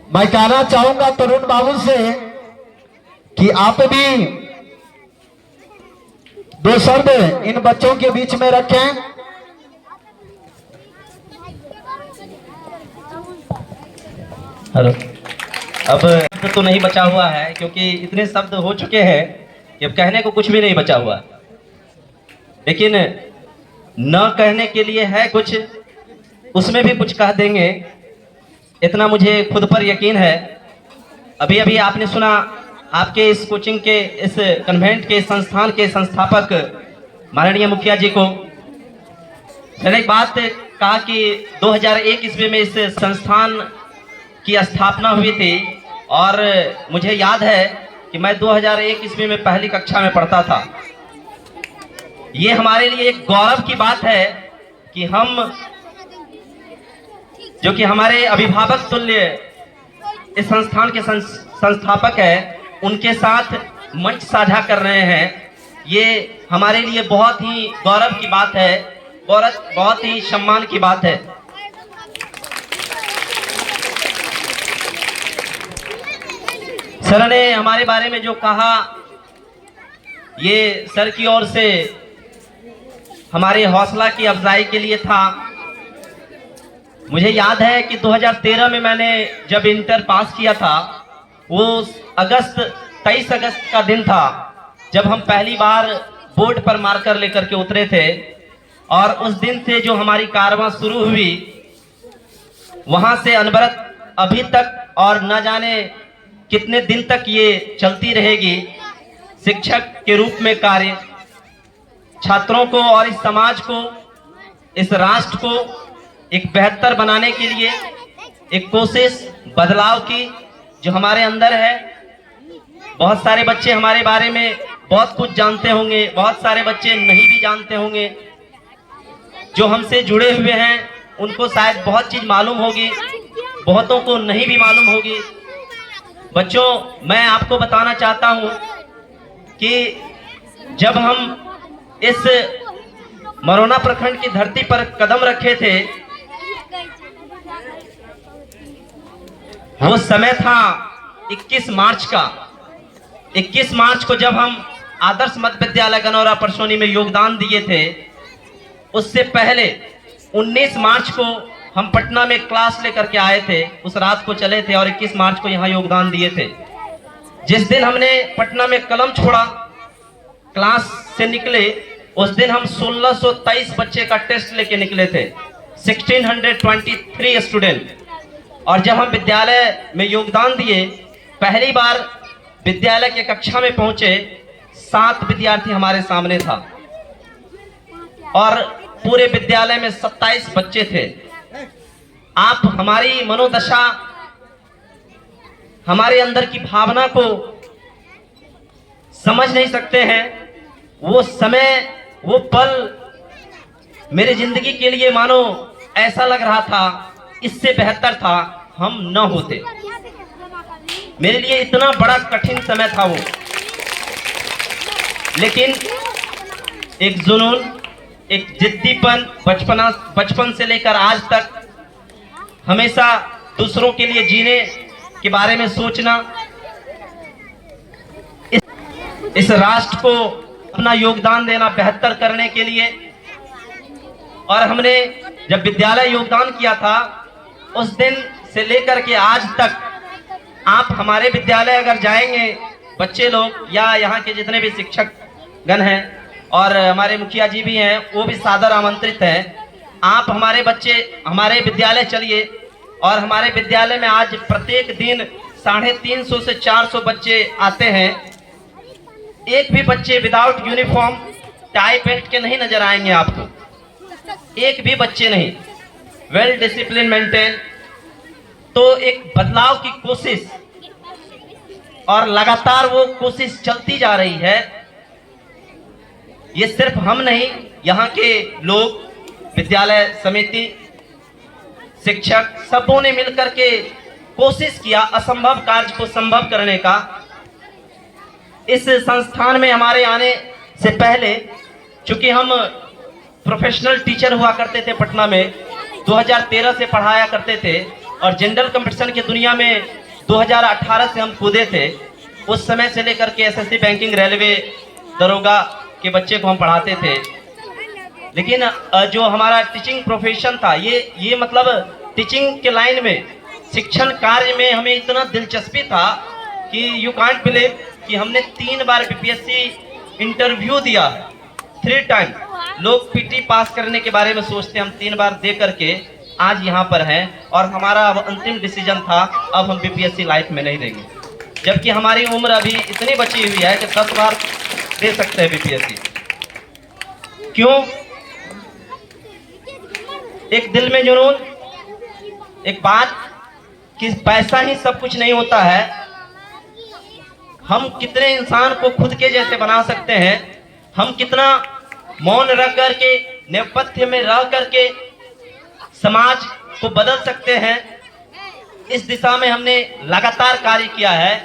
मैं कहना चाहूंगा तरुण बाबू से कि आप भी दो शब्द इन बच्चों के बीच में रखें। हेलो। अब तो नहीं बचा हुआ है क्योंकि इतने शब्द हो चुके हैं कि अब कहने को कुछ भी नहीं बचा हुआ, लेकिन न कहने के लिए है कुछ, उसमें भी कुछ कह देंगे, इतना मुझे खुद पर यकीन है। अभी अभी आपने सुना आपके इस कोचिंग के, इस कन्वेंट के संस्थान के संस्थापक माननीय मुखिया जी को मैंने एक बात कहा कि 2001 ईस्वी में इस संस्थान की स्थापना हुई थी और मुझे याद है कि मैं 2001 ईस्वी में पहली कक्षा में पढ़ता था। ये हमारे लिए एक गौरव की बात है कि हम, जो कि हमारे अभिभावक तुल्य इस संस्थान के संस्थापक है, उनके साथ मंच साझा कर रहे हैं। ये हमारे लिए बहुत ही गौरव की बात है, बहुत ही सम्मान की बात है। सर ने हमारे बारे में जो कहा, ये सर की ओर से हमारे हौसला की अफजाई के लिए था। मुझे याद है कि 2013 में मैंने जब इंटर पास किया था, वो 23 अगस्त का दिन था जब हम पहली बार बोर्ड पर मार्कर लेकर के उतरे थे। और उस दिन से जो हमारी कारवां शुरू हुई, वहां से अनवरत अभी तक और न जाने कितने दिन तक ये चलती रहेगी। शिक्षक के रूप में कार्य, छात्रों को और इस समाज को, इस राष्ट्र को एक बेहतर बनाने के लिए एक कोशिश बदलाव की जो हमारे अंदर है। बहुत सारे बच्चे हमारे बारे में बहुत कुछ जानते होंगे, बहुत सारे बच्चे नहीं भी जानते होंगे। जो हमसे जुड़े हुए हैं उनको शायद बहुत चीज मालूम होगी, बहुतों को नहीं भी मालूम होगी। बच्चों, मैं आपको बताना चाहता हूं कि जब हम इस मरोना प्रखंड की धरती पर कदम रखे थे, वो समय था 21 मार्च का। 21 मार्च को जब हम आदर्श मध्य विद्यालय गनौरा परसोनी में योगदान दिए थे, उससे पहले 19 मार्च को हम पटना में क्लास लेकर के आए थे। उस रात को चले थे और 21 मार्च को यहाँ योगदान दिए थे। जिस दिन हमने पटना में कलम छोड़ा, क्लास से निकले, उस दिन हम 1623 बच्चे का टेस्ट लेके निकले थे, 1623 स्टूडेंट। और जब हम विद्यालय में योगदान दिए, पहली बार विद्यालय के कक्षा में पहुंचे, 7 विद्यार्थी हमारे सामने था और पूरे विद्यालय में 27 बच्चे थे। आप हमारी मनोदशा, हमारे अंदर की भावना को समझ नहीं सकते हैं। वो समय, वो पल मेरी जिंदगी के लिए मानो ऐसा लग रहा था इससे बेहतर था हम न होते। मेरे लिए इतना बड़ा कठिन समय था वो, लेकिन एक जुनून, एक जिद्दीपन, बचपन से लेकर आज तक हमेशा दूसरों के लिए जीने के बारे में सोचना, इस राष्ट्र को अपना योगदान देना बेहतर करने के लिए। और हमने जब विद्यालय योगदान किया था, उस दिन से लेकर के आज तक आप हमारे विद्यालय अगर जाएंगे, बच्चे लोग या यहाँ के जितने भी शिक्षक गण हैं और हमारे मुखिया जी भी हैं, वो भी सादर आमंत्रित हैं। आप हमारे बच्चे हमारे विद्यालय चलिए, और हमारे विद्यालय में आज प्रत्येक दिन 350 से 400 बच्चे आते हैं। एक भी बच्चे विदाउट यूनिफॉर्म, टाई बेल्ट के नहीं नजर आएंगे आपको, एक भी बच्चे नहीं। Well discipline maintain. तो एक बदलाव की कोशिश, और लगातार वो कोशिश चलती जा रही है। ये सिर्फ हम नहीं, यहाँ के लोग, विद्यालय समिति, शिक्षक, सबों ने मिलकर के कोशिश किया असंभव कार्य को संभव करने का। इस संस्थान में हमारे आने से पहले, चूंकि हम प्रोफेशनल टीचर हुआ करते थे पटना में, 2013 से पढ़ाया करते थे, और जनरल कंपटीशन की दुनिया में 2018 से हम कूदे थे। उस समय से लेकर के एसएससी, बैंकिंग, रेलवे, दरोगा के बच्चे को हम पढ़ाते थे। लेकिन जो हमारा टीचिंग प्रोफेशन था, ये मतलब टीचिंग के लाइन में, शिक्षण कार्य में हमें इतना दिलचस्पी था कि यू कांट बिलीव कि हमने 3 बार बीपीएससी इंटरव्यू दिया है, 3 टाइम। लोग पीटी पास करने के बारे में सोचते हैं, हम 3 बार दे करके आज यहाँ पर हैं। और हमारा अब अंतिम डिसीजन था, अब हम बीपीएससी लाइफ में नहीं देंगे, जबकि हमारी उम्र अभी इतनी बची हुई है कि 10 बार दे सकते हैं बीपीएससी। क्यों? एक दिल में जुनून, एक बात कि पैसा ही सब कुछ नहीं होता है। हम कितने इंसान को खुद के जैसे बना सकते हैं, हम कितना मौन रह करके, नेपथ्य में रह करके समाज को बदल सकते हैं, इस दिशा में हमने लगातार कार्य किया है।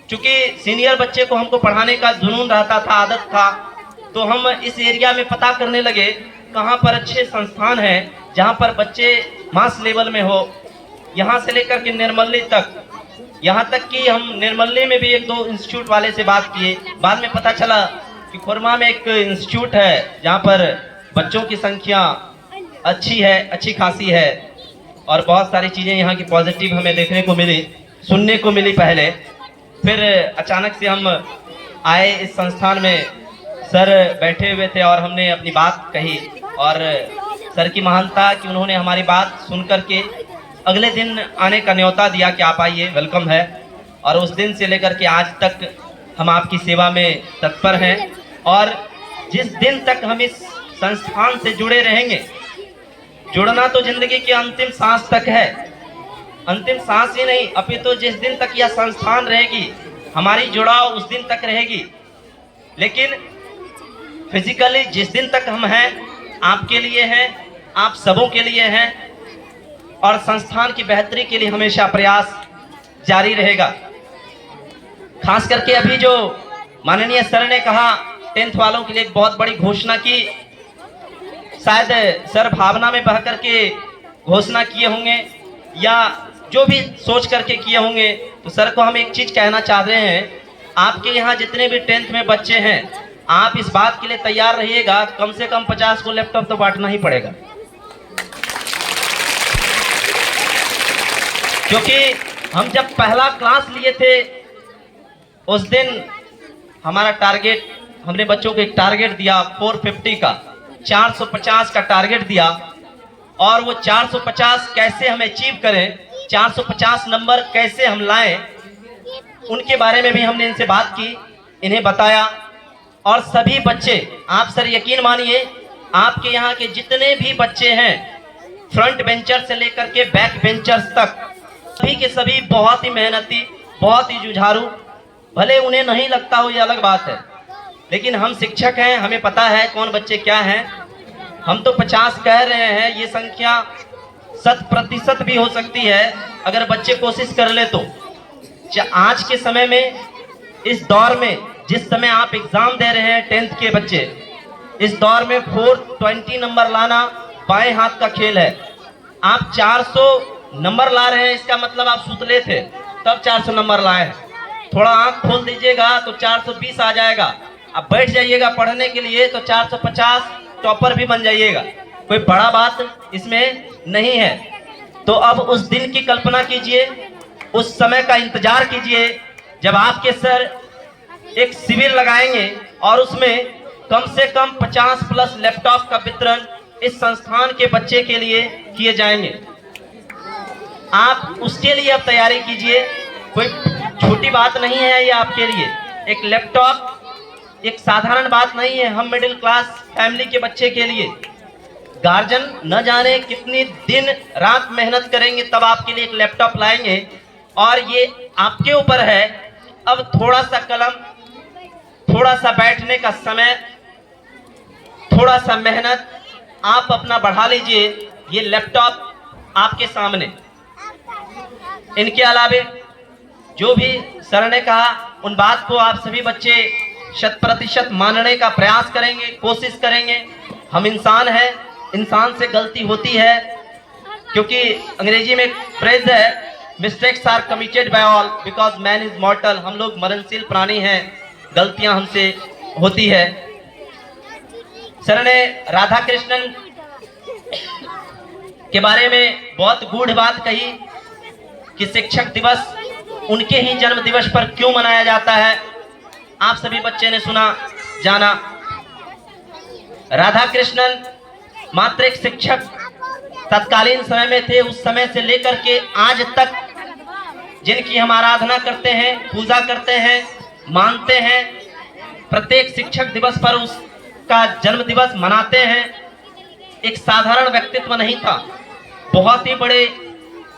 क्योंकि सीनियर बच्चे को हमको पढ़ाने का जुनून रहता था, आदत था, तो हम इस एरिया में पता करने लगे कहाँ पर अच्छे संस्थान हैं जहाँ पर बच्चे मास लेवल में हो। यहाँ से लेकर के निर्मली तक, यहाँ तक कि हम निर्मली में भी 1-2 इंस्टीट्यूट वाले से बात किए। बाद में पता चला कि खुरमा में एक इंस्टीट्यूट है जहाँ पर बच्चों की संख्या अच्छी है, अच्छी खासी है, और बहुत सारी चीज़ें यहाँ की पॉजिटिव हमें देखने को मिली, सुनने को मिली पहले। फिर अचानक से हम आए इस संस्थान में, सर बैठे हुए थे और हमने अपनी बात कही, और सर की महानता कि उन्होंने हमारी बात सुन करके अगले दिन आने का न्योता दिया कि आप आइए, वेलकम है। और उस दिन से लेकर के आज तक हम आपकी सेवा में तत्पर हैं, और जिस दिन तक हम इस संस्थान से जुड़े रहेंगे, जुड़ना तो जिंदगी के अंतिम सांस तक है, अंतिम सांस ही नहीं, अभी तो जिस दिन तक यह संस्थान रहेगी, हमारी जुड़ाव उस दिन तक रहेगी। लेकिन फिजिकली जिस दिन तक हम हैं, आपके लिए हैं, आप सबों के लिए हैं, और संस्थान की बेहतरी के लिए हमेशा प्रयास जारी रहेगा। खास करके अभी जो माननीय सर ने कहा, 10th वालों के लिए एक बहुत बड़ी घोषणा की, शायद सर भावना में बह करके घोषणा किए होंगे या जो भी सोच करके किए होंगे। तो सर को हम एक चीज कहना चाह रहे हैं, आपके यहाँ जितने भी 10th में बच्चे हैं, आप इस बात के लिए तैयार रहिएगा, कम से कम 50 को लैपटॉप तो बांटना ही पड़ेगा। क्योंकि हम जब पहला क्लास लिए थे, उस दिन हमारा टारगेट, हमने बच्चों को एक टारगेट दिया 450 का, 450 का टारगेट दिया, और वो 450 कैसे हम अचीव करें, 450 नंबर कैसे हम लाएं, उनके बारे में भी हमने इनसे बात की, इन्हें बताया। और सभी बच्चे, आप सर यकीन मानिए, आपके यहाँ के जितने भी बच्चे हैं, फ्रंट बेंचर से लेकर के बैक बेंचर्स तक, सभी के सभी बहुत ही मेहनती, बहुत ही जुझारू। भले उन्हें नहीं लगता हो, ये अलग बात है, लेकिन हम शिक्षक हैं, हमें पता है कौन बच्चे क्या हैं। हम तो 50 कह रहे हैं, ये संख्या 100% भी हो सकती है अगर बच्चे कोशिश कर ले तो। आज के समय में, इस दौर में, जिस समय आप एग्जाम दे रहे हैं 10th के बच्चे, इस दौर में 420 नंबर लाना बाएं हाथ का खेल है। आप 400 नंबर ला रहे हैं, इसका मतलब आप सुतले थे तब 400 नंबर लाए हैं। थोड़ा आंख खोल दीजिएगा तो 420 आ जाएगा। अब बैठ जाइएगा पढ़ने के लिए तो 450 टॉपर भी बन जाइएगा, कोई बड़ा बात इसमें नहीं है। तो अब उस दिन की कल्पना कीजिए, उस समय का इंतजार कीजिए जब आपके सर एक शिविर लगाएंगे और उसमें कम से कम 50+ लैपटॉप का वितरण इस संस्थान के बच्चे के लिए किए जाएंगे। आप उसके लिए अब तैयारी कीजिए, कोई छोटी बात नहीं है ये आपके लिए। एक लैपटॉप एक साधारण बात नहीं है। हम मिडिल क्लास फैमिली के बच्चे के लिए गार्जियन न जाने कितनी दिन रात मेहनत करेंगे तब आपके लिए एक लैपटॉप लाएंगे, और ये आपके ऊपर है। अब थोड़ा सा कलम, थोड़ा सा बैठने का समय, थोड़ा सा मेहनत आप अपना बढ़ा लीजिए, ये लैपटॉप आपके सामने। इनके अलावे जो भी सर ने कहा, उन बात को आप सभी बच्चे 100% मानने का प्रयास करेंगे, कोशिश करेंगे। हम इंसान हैं, इंसान से गलती होती है, क्योंकि अंग्रेजी में एक फ्रेज है, mistakes are committed by all because man is mortal. हम लोग मरणशील प्राणी हैं, गलतियां हमसे होती है। सर ने राधा कृष्णन के बारे में बहुत गूढ़ बात कही कि शिक्षक दिवस उनके ही जन्म दिवस पर क्यों मनाया जाता है। आप सभी बच्चे ने सुना जाना। राधा कृष्णन मात्र एक शिक्षक तत्कालीन समय में थे। उस समय से लेकर के आज तक जिनकी हम आराधना करते हैं, पूजा करते हैं, मानते हैं, प्रत्येक शिक्षक दिवस पर उसका जन्म दिवस मनाते हैं। एक साधारण व्यक्तित्व नहीं था, बहुत ही बड़े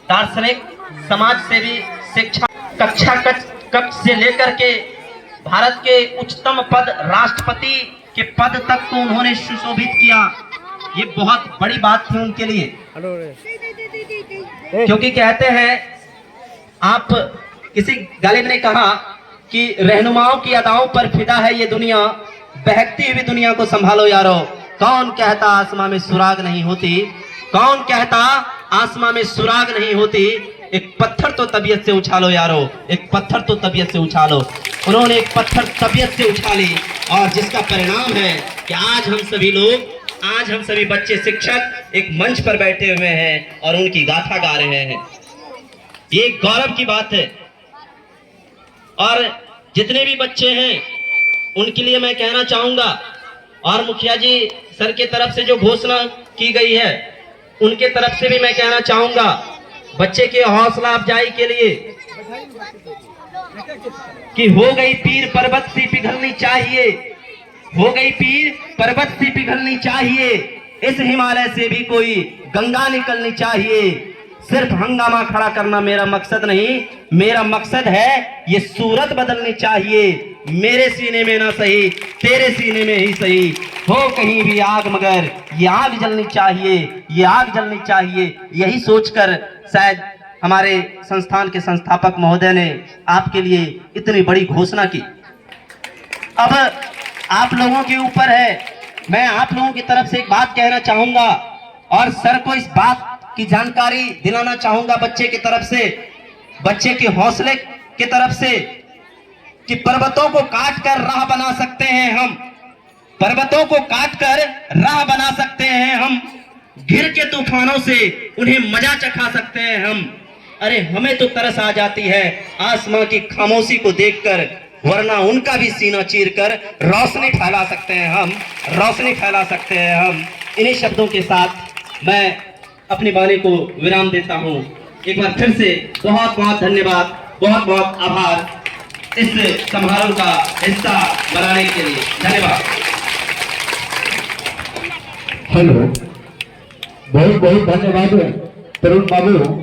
दार्शनिक, समाज सेवी, शिक्षा कक्षा कक्ष से लेकर के भारत के उच्चतम पद राष्ट्रपति के पद तक को उन्होंने सुशोभित किया। ये बहुत बड़ी बात थी उनके लिए, क्योंकि कहते हैं, आप किसी गालिब ने कहा कि रहनुमाओं की अदाओं पर फिदा है ये दुनिया, बहकती हुई दुनिया को संभालो यारो। कौन कहता आसमां में सुराग नहीं होती, कौन कहता आसमां में सुराग नहीं होती। एक पत्थर तो तबीयत से उछालो यारो, एक पत्थर तो तबीयत से उछालो। उन्होंने एक पत्थर तबीयत से उछाली और जिसका परिणाम है कि आज हम सभी लोग, आज हम सभी बच्चे शिक्षक एक मंच पर बैठे हुए हैं और उनकी गाथा गा रहे हैं। ये गौरव की बात है। और जितने भी बच्चे हैं उनके लिए मैं कहना चाहूंगा, और मुखिया जी सर के तरफ से जो घोषणा की गई है उनके तरफ से भी मैं कहना चाहूंगा, बच्चे के हौसला अफजाई के लिए कि हो गई पीर पर्वत सी पिघलनी चाहिए, हो गई पीर पर्वत सी पिघलनी चाहिए, इस हिमालय से भी कोई गंगा निकलनी चाहिए। सिर्फ हंगामा खड़ा करना मेरा मकसद नहीं, मेरा मकसद है ये सूरत बदलनी चाहिए। मेरे सीने में ना सही, तेरे सीने में ही सही, हो कहीं भी आग मगर ये आग जलनी चाहिए, ये आग जलनी चाहिए। यही सोचकर शायद हमारे संस्थान के संस्थापक महोदय ने आपके लिए इतनी बड़ी घोषणा की। अब आप लोगों के ऊपर है, मैं आप लोगों की तरफ से एक बात कहना चाहूंगा और सर को इस बात की जानकारी दिलाना चाहूंगा बच्चे की तरफ से, बच्चे के हौसले की तरफ से, कि पर्वतों को काटकर राह बना सकते हैं हम, पर्वतों को काटकर राह बना सकते हैं हम, घिर के तूफानों से उन्हें मजा चखा सकते हैं हम। अरे हमें तो तरस आ जाती है आसमां की खामोशी को देखकर, वरना उनका भी सीना चीरकर रोशनी फैला सकते हैं हम, रोशनी फैला सकते हैं हम। इन्हीं शब्दों के साथ मैं अपनी वाणी को विराम देता हूं। एक बार फिर से बहुत बहुत धन्यवाद, बहुत बहुत आभार इस समारोह का हिस्सा बनाने के लिए। धन्यवाद। हेलो, बहुत बहुत धन्यवाद तरुण बाबू।